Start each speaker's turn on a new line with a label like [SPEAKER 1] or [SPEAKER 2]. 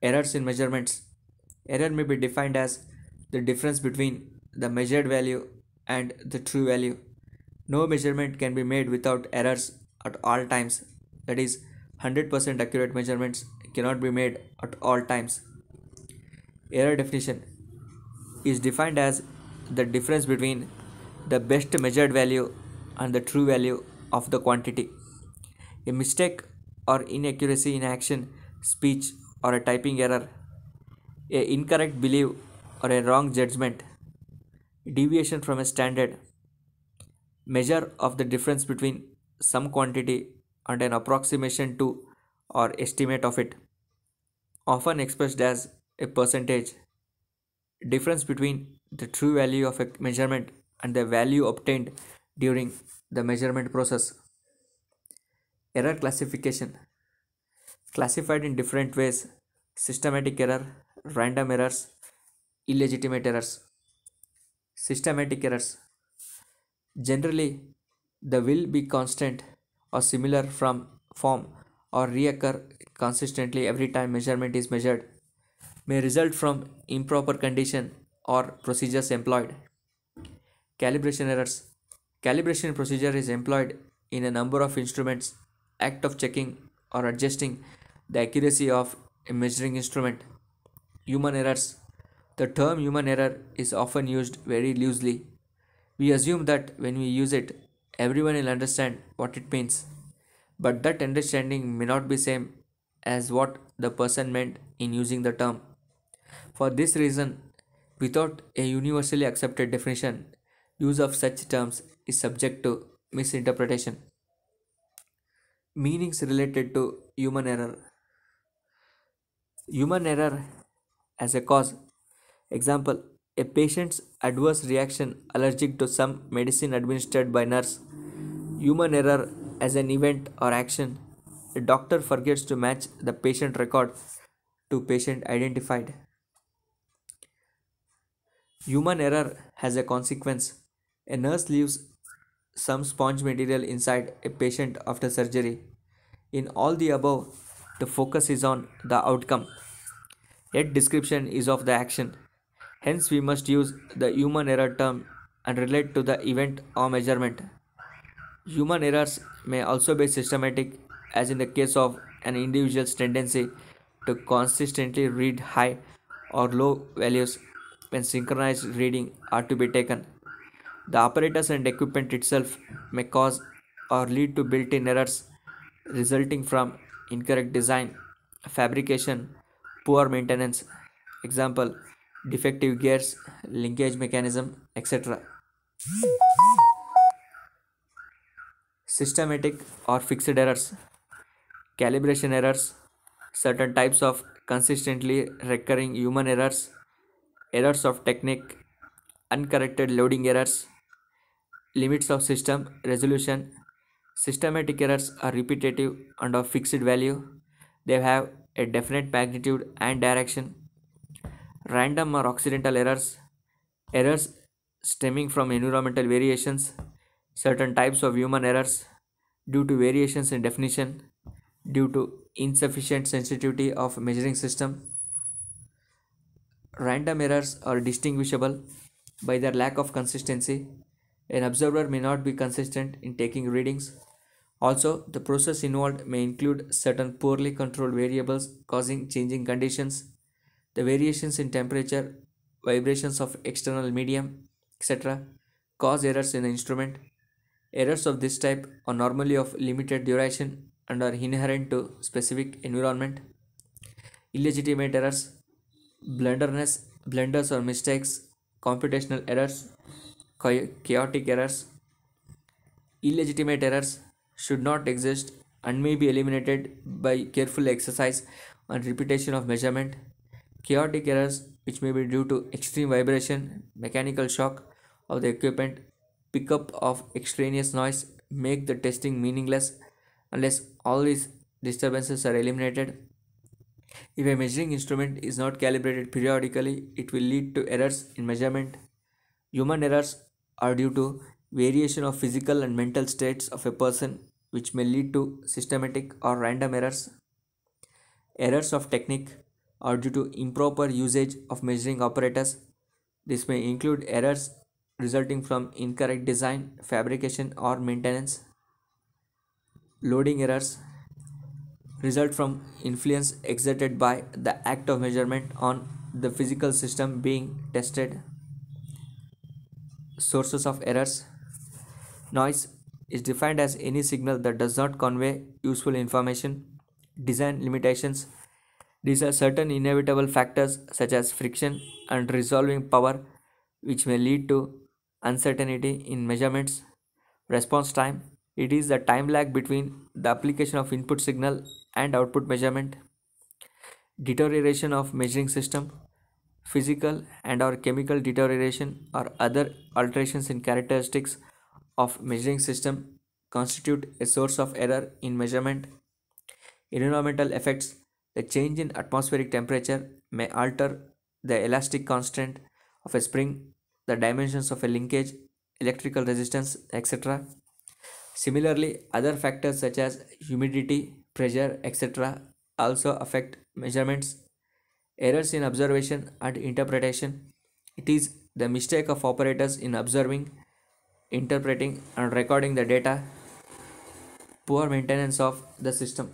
[SPEAKER 1] Errors in measurements. Error may be defined as the difference between the measured value and the true value. No measurement can be made without errors at all times. That is, 100% accurate measurements cannot be made at all times. Error definition is defined as the difference between the best measured value and the true value of the quantity. A mistake or inaccuracy in action, speech, or a typing error, a incorrect belief or a wrong judgment, deviation from a standard, measure of the difference between some quantity and an approximation to or estimate of it, often expressed as a percentage, difference between the true value of a measurement and the value obtained during the measurement process. Error classification classified in different ways: systematic error, random errors, illegitimate errors. Systematic errors generally they will be constant or similar from form or reoccur consistently every time measurement is measured, may result from improper condition or procedures employed. Calibration errors. Calibration procedure is employed in a number of instruments, act of checking or adjusting the accuracy of a measuring instrument. Human errors. The term human error is often used very loosely. We assume that when we use it, everyone will understand what it means. But that understanding may not be same as what the person meant in using the term. For this reason, without a universally accepted definition, use of such terms is subject to misinterpretation. Meanings related to human error. Human error as a cause. Example: a patient's adverse reaction allergic to some medicine administered by nurse. Human error as an event or action. A doctor forgets to match the patient record to patient identified. Human error has a consequence. A nurse leaves some sponge material inside a patient after surgery. In all the above, the focus is on the outcome, yet description is of the action. Hence, we must use the human error term and relate to the event or measurement. Human errors may also be systematic, as in the case of an individual's tendency to consistently read high or low values when synchronized reading are to be taken. The apparatus and equipment itself may cause or lead to built in errors resulting from incorrect design, fabrication, poor maintenance, example, defective gears, linkage mechanism, etc. Systematic or fixed errors, calibration errors, certain types of consistently recurring human errors, errors of technique, uncorrected loading errors, limits of system resolution. Systematic errors are repetitive and of fixed value. They have a definite magnitude and direction. Random or accidental errors, errors stemming from environmental variations, certain types of human errors due to variations in definition, due to insufficient sensitivity of measuring system. Random errors are distinguishable by their lack of consistency. An observer may not be consistent in taking readings. Also, the process involved may include certain poorly controlled variables causing changing conditions. The variations in temperature, vibrations of external medium, etc., cause errors in the instrument. Errors of this type are normally of limited duration and are inherent to specific environment. Illegitimate errors, blunders or mistakes, computational errors, chaotic errors. Illegitimate errors should not exist and may be eliminated by careful exercise and repetition of measurement. Chaotic errors, which may be due to extreme vibration, mechanical shock of the equipment, pickup of extraneous noise, make the testing meaningless unless all these disturbances are eliminated. If a measuring instrument is not calibrated periodically, it will lead to errors in measurement. Human errors are due to variation of physical and mental states of a person, which may lead to systematic or random errors. Errors of technique. or due to improper usage of measuring apparatus. This may include errors resulting from incorrect design, fabrication, or maintenance. Loading errors result from influence exerted by the act of measurement on the physical system being tested. Sources of errors. Noise is defined as any signal that does not convey useful information. Design limitations. These are certain inevitable factors such as friction and resolving power which may lead to uncertainty in measurements. Response time. It is the time lag between the application of input signal and output measurement. Deterioration of measuring system. Physical and or chemical deterioration or other alterations in characteristics of measuring system constitute a source of error in measurement. Environmental effects. The change in atmospheric temperature may alter the elastic constant of a spring, the dimensions of a linkage, electrical resistance, etc. Similarly, other factors such as humidity, pressure, etc. also affect measurements. Errors in observation and interpretation. It is the mistake of operators in observing, interpreting, and recording the data. Poor maintenance of the system.